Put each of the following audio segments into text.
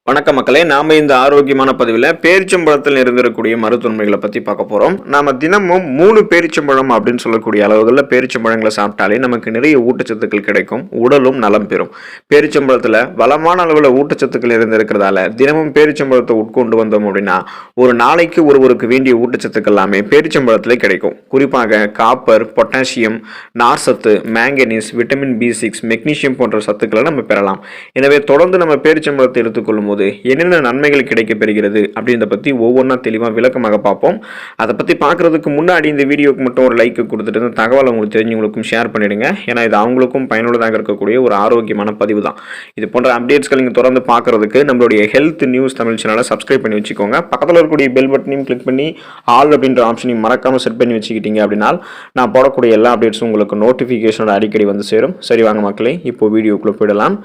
வணக்க மக்களே, நாம இந்த ஆரோக்கியமான பதிவில் பேரிச்சம்பழத்தில் இருந்திருக்கக்கூடிய மருத்துவமைகளை பற்றி பார்க்க போகிறோம். நாம தினமும் 3 பேரிச்சம்பழம் அப்படின்னு சொல்லக்கூடிய அளவுகளில் பேரிச்சம்பழங்களை சாப்பிட்டாலே நமக்கு நிறைய ஊட்டச்சத்துக்கள் கிடைக்கும், உடலும் நலம் பெறும். பேரிச்சம்பழத்தில் வளமான அளவில் ஊட்டச்சத்துக்கள் இருந்திருக்கிறதால தினமும் பேரிச்சம்பழத்தை உட்கொண்டு வந்தோம் அப்படின்னா ஒரு நாளைக்கு ஒருவருக்கு வேண்டிய ஊட்டச்சத்துக்கள் எல்லாமே பேரிச்சம்பழத்தில் கிடைக்கும். குறிப்பாக காப்பர், பொட்டாசியம், நார்சத்து, மேங்கனீஸ், விட்டமின் B6, மெக்னீசியம் போன்ற சத்துக்களை நம்ம பெறலாம். எனவே தொடர்ந்து நம்ம பேரிச்சம்பழத்தை எடுத்துக்கொள்ளும் போது என்னென்ன நன்மைகள் கிடைக்க பெறுகிறது அப்படின்றத பத்தி ஒவ்வொன்றா தெளிவாக விளக்கமாக பார்ப்போம். அதை பத்தி பார்க்கறதுக்கு முன்னாடி இந்த வீடியோக்கு மட்டும் ஒரு லைக் கொடுத்துட்டு இந்த தகவலை உங்களுக்கு தெரிஞ்சவங்களுக்கும் ஷேர் பண்ணிடுங்க. ஏன்னா இது அவங்களுக்கும் பயனுள்ளதாக இருக்கக்கூடிய ஒரு ஆரோக்கியமான பதிவு தான். இது போன்ற அப்டேட்ஸ்கள் நீங்கள் தொடர்ந்து பார்க்கறதுக்கு நம்மளுடைய ஹெல்த் நியூஸ் தமிழ் சேனலை சப்ஸ்கிரைப் பண்ணி வச்சுக்கோங்க. பக்கத்தில் இருக்கக்கூடிய பெல் பட்டனையும் கிளிக் பண்ணி ஆல் அப்படின்ற ஆப்ஷனையும் மறக்காம செட் பண்ணி வச்சுக்கிட்டீங்க அப்படின்னா நான் போடக்கூடிய எல்லா அப்டேட்ஸும் உங்களுக்கு நோட்டிஃபிகேஷனோட அடிக்கடி வந்து சேரும். சரி வாங்க மக்களே, இப்போ வீடியோக்குள்ள போயிடலாம்.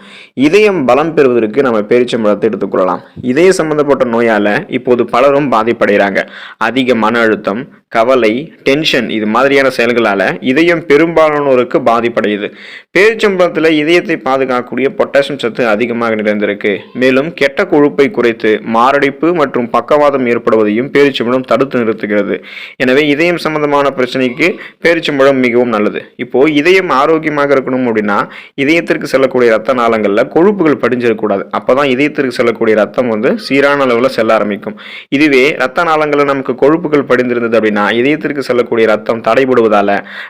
இதயம் பலம் பெறுவதற்கு நம்ம பேரிச்சம்பழத்தை எடுத்துக்கொள்ளலாம். இதய சம்பந்தப்பட்ட நோயால இப்போது பலரும் பாதிப்படைகிறாங்க. அதிக மன அழுத்தம், கவலை, டென்ஷன் இது மாதிரியான செயல்களால இதயம் பெரும்பாலானோருக்கு பாதிப்படையுது. பேரிச்சம்பழத்தில் இதயத்தை பாதுகாக்கக்கூடிய பொட்டாசியம் சத்து அதிகமாக நிறைந்திருக்கு. மேலும் கெட்ட கொழுப்பை குறைத்து மாரடைப்பு மற்றும் பக்கவாதம் ஏற்படுவதையும் பேரிச்சம்பழம் தடுத்து நிறுத்துகிறது. எனவே இதயம் சம்பந்தமான பிரச்சனைக்கு பேரிச்சம்பழம் மிகவும் நல்லது. இப்போ இதயம் ஆரோக்கியமாக இருக்கணும் அப்படின்னா இதயத்திற்கு செல்லக்கூடிய ரத்த நாளங்கள்ல கொழுப்புகள் படிஞ்சிடக்கூடாது. அப்பதான் இதயத்திற்கு செல்லக்கூடிய ரத்தம் சீரான அளவில் செல்ல ஆரம்பிக்கும். இதுவே ரத்த நாளங்களில் நமக்கு கொழுப்புகள் படிந்திருந்தது அப்படின்னா இதயத்திற்கு செல்லக்கூடிய ரத்தம் தடைபடுவதால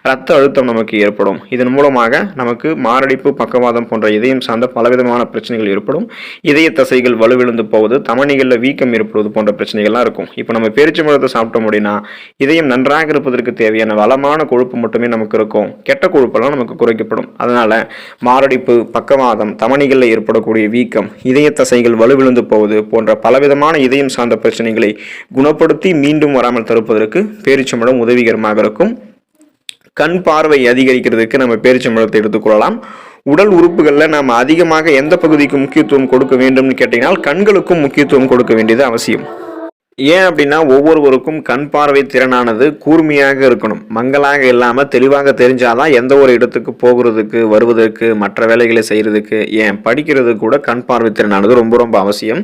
ரத்த அழுத்தம் நமக்கு ஏற்படும். இதன் மூலமாக நமக்கு மாரடைப்பு, பக்கவாதம் போன்ற இதயம் சார்ந்த பலவிதமான பிரச்சனைகள் ஏற்படும். இதய தசைகள் வலுவிழந்து போவது, தமனிகளில் வீக்கம் ஏற்படுவது போன்ற பிரச்சனைகள்லாம் இருக்கும். இப்போ நம்ம பேரிச்சம்பழத்தை சாப்பிட்டோம் அப்படின்னா இதயம் நன்றாக இருப்பதற்கு தேவையான வளமான கொழுப்பு மட்டுமே நமக்கு இருக்கும். கெட்ட கொழுப்பெல்லாம் நமக்கு குறைக்கப்படும். அதனால மாரடைப்பு, பக்கவாதம், தமனிகளில் ஏற்படக்கூடிய வீக்கம், இதய தசைகள் வலுவிழந்து போவது போன்ற பலவிதமான இதயம் சார்ந்த பிரச்சனைகளை குணப்படுத்தி மீண்டும் வராமல் தடுப்பதற்கு பேரிச்சம்பழம் உதவிகரமாக இருக்கும். கண் பார்வை அதிகரிக்கிறதுக்கு நம்ம பேரிச்சம்பழத்தை எடுத்துக்கொள்ளலாம். உடல் உறுப்புகளில் நாம் அதிகமாக எந்த பகுதிக்கு முக்கியத்துவம் கொடுக்க வேண்டும்னு கேட்டீங்கன்னா கண்களுக்கும் முக்கியத்துவம் கொடுக்க வேண்டியது அவசியம். ஏன் அப்படின்னா ஒவ்வொருவருக்கும் கண் பார்வை திறனானது கூர்மையாக இருக்கணும். மங்களாக இல்லாமல் தெளிவாக தெரிஞ்சாதான் எந்த ஒரு இடத்துக்கு போகிறதுக்கு, வருவதற்கு, மற்ற வேலைகளை செய்கிறதுக்கு, ஏன் படிக்கிறதுக்கு கூட கண் பார்வை திறனானது ரொம்ப ரொம்ப அவசியம்.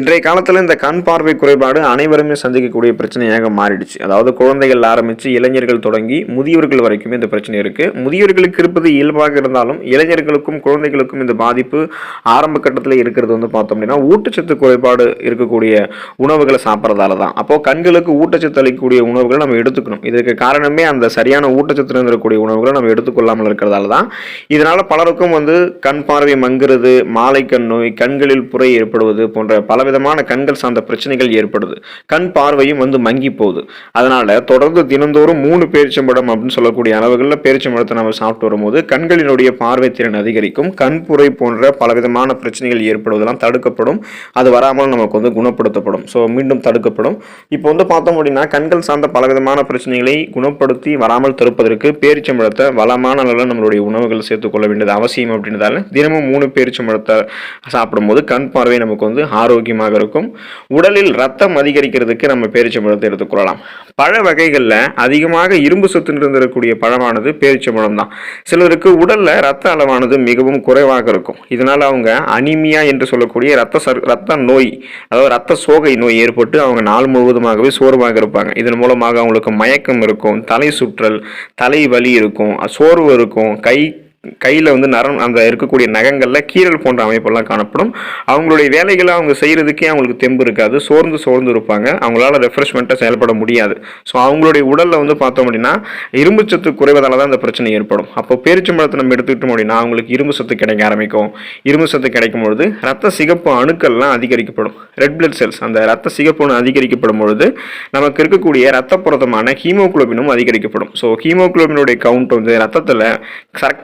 இன்றைய காலத்தில் இந்த கண் பார்வை குறைபாடு அனைவருமே சந்திக்கக்கூடிய பிரச்சனையாக மாறிடுச்சு. அதாவது குழந்தைகள் ஆரம்பித்து இளைஞர்கள் தொடங்கி முதியவர்கள் வரைக்குமே இந்த பிரச்சனை இருக்குது. முதியவர்களுக்கு இருப்பது இயல்பாக இருந்தாலும் இளைஞர்களுக்கும் குழந்தைகளுக்கும் இந்த பாதிப்பு ஆரம்ப கட்டத்தில் இருக்கிறது பார்த்தோம் அப்படின்னா ஊட்டச்சத்து குறைபாடு இருக்கக்கூடிய உணவுகளை சாப்பிட்றது தான். அப்போ கண்களுக்கு ஊட்டச்சத்து அளிக்கக்கூடிய உணவுகள் நம்ம எடுத்துக்கணும். இதுக்கு காரணமே அந்த சரியான ஊட்டச்சத்து இருக்கக்கூடிய உணவுகளை நம்ம எடுத்துக்கொள்ளாமல் இருக்கிறதால தான். இதனால பலருக்கும் கண் பார்வை மங்குறது, மாலை கண் நோய், கண்களில் புரை ஏற்படுவது போன்ற பலவிதமான கண்கள் சார்ந்த பிரச்சனைகள் ஏற்படுது. கண் பார்வையும் மங்கி போகுது. அதனால தொடர்ந்து தினந்தோறும் 3 பேரிச்சம்பழம் அப்படின்னு சொல்லக்கூடிய அளவுகளில் பேரிச்சம்பழத்தை நம்ம சாப்பிட்டு வரும்போது கண்களினுடைய பார்வை திறன் அதிகரிக்கும். கண் புரை போன்ற பலவிதமான பிரச்சனைகள் ஏற்படுவதெல்லாம் தடுக்கப்படும். அது வராமல் நமக்கு குணப்படுத்தப்படும். ஸோ மீண்டும் தடுக்கப்படும். இப்போ பார்த்தோம் அப்படின்னா கண்கள் சார்ந்த பலவிதமான பிரச்சனைகளை குணப்படுத்தி வராமல் தடுப்பதற்கு பேரிச்சம்பழத்தை வளமான அளவில் நம்மளுடைய உணவுகள் சேர்த்துக்கொள்ள வேண்டியது அவசியம். அப்படின்றதால தினமும் 3 பேரிச்சம்பழத்தை சாப்பிடும்போது கண் பார்வை நமக்கு ஆரோக்கியமாக இருக்கும். உடலில் ரத்தம் அதிகரிக்கிறதுக்கு நம்ம பேரிச்சம்பழத்தை எடுத்துக்கொள்ளலாம். பழ வகைகளில் அதிகமாக இரும்பு சத்து நிறைந்திருக்கக்கூடிய பழமானது பேரிச்சம்பழம் தான். சிலருக்கு உடல்ல ரத்த அளவானது மிகவும் குறைவாக இருக்கும். இதனால அவங்க அனீமியா என்று சொல்லக்கூடிய ரத்த நோய், அதாவது ரத்த சோகை நோய் ஏற்பட்டு அவங்க நாள் முழுவதுமாகவே சோர்வாக இருப்பாங்க. இதன் மூலமாக அவங்களுக்கு மயக்கம் இருக்கும், தலை சுற்றல், தலை வலி இருக்கும், சோர்வு இருக்கும், கையில் அந்த இருக்கக்கூடிய நகங்களில் கீரல் போன்ற அமைப்பெல்லாம் காணப்படும். அவங்களுடைய வேலைகளை அவங்க செய்கிறதுக்கே அவங்களுக்கு தெம்பு இருக்காது. சோர்ந்து இருப்பாங்க. அவங்களால ரெஃப்ரெஷ்மெண்ட்டாக செயல்பட முடியாது. ஸோ அவங்களுடைய உடலில் பார்த்தோம் அப்படின்னா இரும்பு சத்து குறைவதால தான் இந்த பிரச்சனை ஏற்படும். அப்போ பேரிச்சம்பழத்தை நம்ம எடுத்துக்கிட்டோம் அப்படின்னா அவங்களுக்கு இரும்பு சத்து கிடைக்க ஆரம்பிக்கும். இரும்பு சத்து கிடைக்கும் பொழுது ரத்த சிகப்பு அணுக்கள்லாம் அதிகரிக்கப்படும். ரெட் பிளட் செல்ஸ், அந்த ரத்த சிகப்பு அணு அதிகரிக்கப்படும் பொழுது நமக்கு இருக்கக்கூடிய ரத்த புரதமான ஹீமோகுளோபினும் அதிகரிக்கப்படும். ஸோ ஹீமோகுளோபினுடைய கவுண்ட் ரத்தத்தில்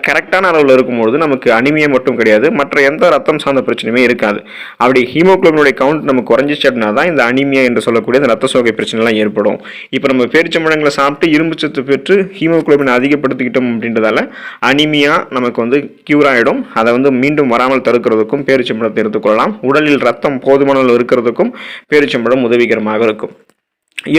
கரெக்டான அளவில் இருக்கும்போது நமக்கு அனிமியா மட்டும் கிடையாது, மற்ற எந்த ரத்தம் சார்ந்த பிரச்சனையுமே இருக்காது. அப்படி ஹீமோகுளோபினுடைய கவுண்ட் நமக்கு குறைஞ்சிச்சு அப்படின்னா தான் இந்த அனிமியா என்று சொல்லக்கூடிய இந்த ரத்த சோகை பிரச்சனைலாம் ஏற்படும். இப்போ நம்ம பேரிச்சம்பழங்களை சாப்பிட்டு இரும்பு சத்து பெற்று ஹீமோகுளோபின் அதிகப்படுத்திக்கிட்டோம் அப்படின்றதால அனிமியா நமக்கு கியூர் ஆகிடும். அதை மீண்டும் வராமல் தடுக்கிறதுக்கும் பேரிச்சம்பழத்தை எடுத்துக்கொள்ளலாம். உடலில் ரத்தம் போதுமான அளவு இருக்கிறதுக்கும் பேரிச்சம்பழம் உதவிகரமாக இருக்கும்.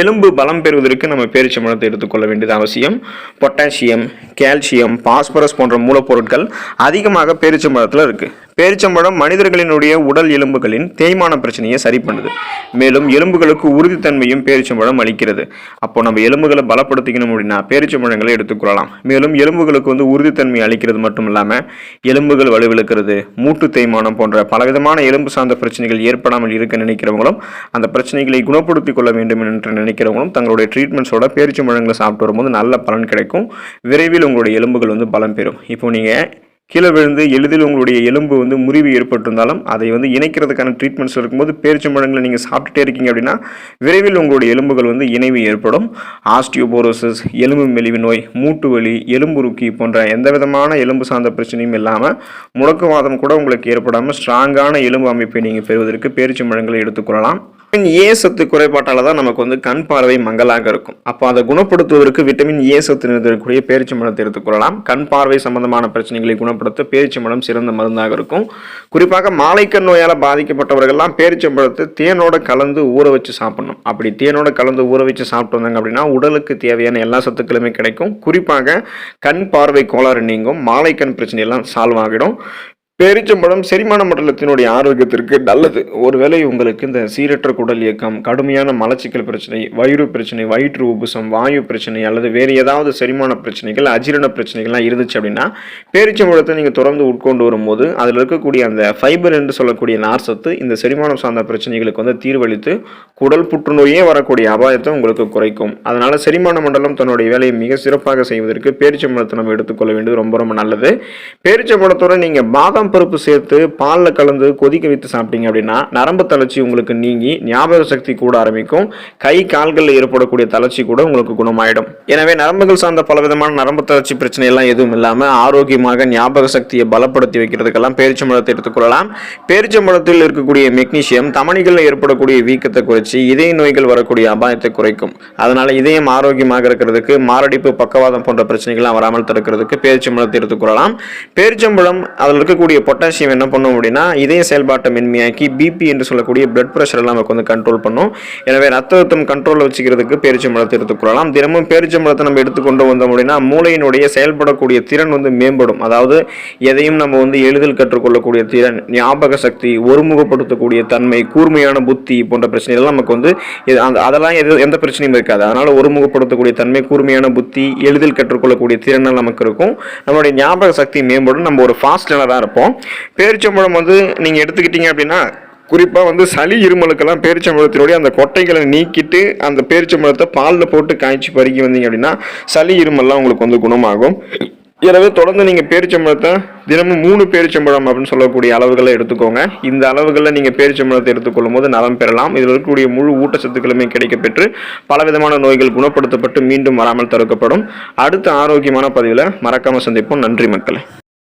எலும்பு பலம் பெறுவதற்கு நம்ம பேரிச்சம்பழத்தை எடுத்துக்கொள்ள வேண்டியது அவசியம். பொட்டாசியம், கால்சியம், பாஸ்பரஸ் போன்ற மூலப்பொருட்கள் அதிகமாக பேரிச்சம்பழத்தில் இருக்குது. பேரிச்சம்பழம் மனிதர்களினுடைய உடல் எலும்புகளின் தேய்மான பிரச்சனையை சரி பண்ணுது. மேலும் எலும்புகளுக்கு உறுதித்தன்மையும் பேரிச்சம்பழம் அளிக்கிறது. அப்போ நம்ம எலும்புகளை பலப்படுத்திக்கணும் அப்படின்னா பேரிச்சம்பழங்களை எடுத்துக்கொள்ளலாம். மேலும் எலும்புகளுக்கு உறுதித்தன்மை அளிக்கிறது மட்டும் இல்லாமல் எலும்புகள் வலுவிழக்கிறது, மூட்டு தேய்மானம் போன்ற பலவிதமான எலும்பு சார்ந்த பிரச்சனைகள் ஏற்படாமல் இருக்க நினைக்கிறவங்களும் அந்த பிரச்சனைகளை குணப்படுத்திக் கொள்ள வேண்டும் என்று நினைக்கிறவங்களும் தங்களுடைய ட்ரீட்மெண்ட்ஸோட பேரிச்சம்பழங்களை சாப்பிட்டு வரும்போது நல்ல பலன் கிடைக்கும். விரைவில் உங்களுடைய எலும்புகள் பலம் பெறும். இப்போ நீங்கள் கீழே விழுந்து எளிதில் உங்களுடைய எலும்பு முறிவு ஏற்பட்டிருந்தாலும் அதை இணைக்கிறதுக்கான ட்ரீட்மெண்ட்ஸ் இருக்கும்போது பேரிச்சம்பழங்களை நீங்கள் சாப்பிட்டுட்டே இருக்கீங்க அப்படின்னா விரைவில் உங்களுடைய எலும்புகள் இணைவு ஏற்படும். ஆஸ்டியோபோரோசிஸ், எலும்பு மெலிவு நோய், மூட்டு வலி, எலும்புருக்கி போன்ற எந்த விதமான எலும்பு சார்ந்த பிரச்சனையும் இல்லாமல் முடக்குவாதம் கூட உங்களுக்கு ஏற்படாமல் ஸ்ட்ராங்கான எலும்பு அமைப்பை நீங்கள் பெறுவதற்கு பேரிச்சம்பழங்களை எடுத்துக்கொள்ளலாம். ஏ சத்து குறைபாட்டால் தான் நமக்கு கண் பார்வை மங்கலாக இருக்கும். அப்போ அதை குணப்படுத்துவதற்கு விட்டமின் ஏ சத்து நிறைந்திருக்கக்கூடிய பேரிச்சம்பழத்தை எடுத்துக்கொள்ளலாம். கண் பார்வை சம்பந்தமான பிரச்சனைகளை குணப்படுத்த பேரிச்சம்பழம் சிறந்த மருந்தாக இருக்கும். குறிப்பாக மாலைக்கண் நோயால் பாதிக்கப்பட்டவர்கள்லாம் பேரிச்சம்பழத்தை தேனோட கலந்து ஊற வச்சு சாப்பிடணும். அப்படி தேனோட கலந்து ஊற வச்சு சாப்பிட்டு வந்தாங்க அப்படின்னா உடலுக்கு தேவையான எல்லா சத்துக்களுமே கிடைக்கும். குறிப்பாக கண் பார்வை கோளாறு நீங்கும், மாலைக்கண் பிரச்சனை எல்லாம் சால்வ் ஆகிடும். பேரிச்சம்பழம் செரிமான மண்டலத்தினுடைய ஆரோக்கியத்திற்கு நல்லது. ஒருவேளை உங்களுக்கு இந்த சீரற்ற குடல் இயக்கம், கடுமையான மலச்சிக்கல் பிரச்சனை, வயிறு பிரச்சனை, வயிற்று உபுசம், வாயு பிரச்சனை அல்லது வேறு ஏதாவது செரிமான பிரச்சனைகள், அஜீரண பிரச்சனைகள்லாம் இருந்துச்சு அப்படின்னா பேரிச்சம்பழத்தை நீங்கள் தொடர்ந்து உட்கொண்டு வரும்போது அதில் இருக்கக்கூடிய அந்த ஃபைபர் என்று சொல்லக்கூடிய நார்சத்து இந்த செரிமானம் சார்ந்த பிரச்சனைகளுக்கு தீர்வளித்து குடல் புற்றுநோயே வரக்கூடிய அபாயத்தை உங்களுக்கு குறைக்கும். அதனால செரிமான மண்டலம் தன்னுடைய வேலையை மிக சிறப்பாக செய்வதற்கு பேரிச்சம்பழத்தை நம்ம எடுத்துக்கொள்ள வேண்டியது ரொம்ப ரொம்ப நல்லது. பேரிச்சம்பழத்தோட நீங்கள் பாதாம் பருப்பு சேர்த்து பாலில் கலந்து கொதிக்க வைத்து சாப்பிட்டீங்க அப்படின்னா நரம்பு தளர்ச்சி உங்களுக்கு நீங்கி ஞாபக சக்தி கூட ஆரம்பிக்கும். கை கால்களில் ஏற்படக்கூடிய தளர்ச்சி கூட உங்களுக்கு குணமாயிடும். எனவே நரம்புகள் சார்ந்த பலவிதமான நரம்பு தளர்ச்சி பிரச்சனை எல்லாம் எதுவும் இல்லாமல் ஆரோக்கியமாக ஞாபக சக்தியை பலப்படுத்தி வைக்கிறதுக்கெல்லாம் பேரிச்சம்பழத்தை எடுத்துக்கொள்ளலாம். பேரிச்சம்பழத்தில் இருக்கக்கூடிய மெக்னீசியம் தமனிகளில் ஏற்படக்கூடிய வீக்கத்தை குறைச்சி இதய நோய்கள் வரக்கூடிய அபாயத்தை குறைக்கும். அதனால இதயம் ஆரோக்கியமாக இருக்கிறதுக்கு, மாரடைப்பு, பக்கவாதம் போன்ற பிரச்சனைகள்லாம் வராமல் தடுக்கிறதுக்கு பேரிச்சம்பழத்தை எடுத்துக்கொள்ளலாம். பேரிச்சம்பழம் அதில் இருக்கக்கூடிய பொட்டாசியம் என்ன பண்ணும் அப்படின்னா இதய செயல்பாட்டை மென்மையாக்கி பிபி என்று சொல்லக்கூடிய பிளட் பிரஷர் எல்லாம் நமக்கு கண்ட்ரோல் பண்ணும். எனவே ரத்த அழுத்தம் கண்ட்ரோல் வச்சுக்கிறதுக்கு பேரிச்சம்பழத்தை எடுத்துக்கொள்ளலாம். தினமும் பேரிச்சம்பழத்தை நம்ம எடுத்துக்கொண்டு வந்தோம் அப்படின்னா மூளையினுடைய செயல்படக்கூடிய திறன் மேம்படும். அதாவது எதையும் நம்ம எளிதில் கற்றுக்கொள்ளக்கூடிய திறன், ஞாபக சக்தி, ஒருமுகப்படுத்தக்கூடிய தன்மை, கூர்மையான புத்தி போன்ற பிரச்சனைகள் நமக்கு அதெல்லாம் எந்த பிரச்சனையும் இருக்காது. அதனால ஒருமுகப்படுத்தக்கூடிய தன்மை, கூர்மையான புத்தி, எளிதில் கற்றுக்கொள்ளக்கூடிய திறனால் நமக்கு இருக்கும். நம்மளுடைய ஞாபக சக்தி மேம்படும். நம்ம ஒரு ஃபாஸ்ட் லேர்னராக இருப்போம். பேரிச்சம்பழம் நீங்க எடுத்துக்கிட்டீங்க அப்படின்னா குறிப்பாக சளி இருமலுக்கெல்லாம் பேரிச்சம்பழத்தினுடைய அந்த கொட்டைகளை நீக்கிட்டு அந்த பேரிச்சம்பழத்தை பாலில் போட்டு காய்ச்சி பருகி வந்தீங்க அப்படின்னா சளி இருமல்லாம் உங்களுக்கு குணமாகும். எனவே தொடர்ந்து நீங்கள் பேரிச்சம்பழத்தை தினமும் 3 பேரிச்சம்பழம் அப்படின்னு சொல்லக்கூடிய அளவுகளை எடுத்துக்கோங்க. இந்த அளவுகளில் நீங்கள் பேரிச்சம்பழத்தை எடுத்துக்கொள்ளும் போது நலம் பெறலாம். இதில் இருக்கக்கூடிய முழு ஊட்டச்சத்துக்களுமே கிடைக்கப்பெற்று பலவிதமான நோய்கள் குணப்படுத்தப்பட்டு மீண்டும் வராமல் தடுக்கப்படும். அடுத்த ஆரோக்கியமான பதிவில் மறக்காமல் சந்திப்போம். நன்றி மக்களே.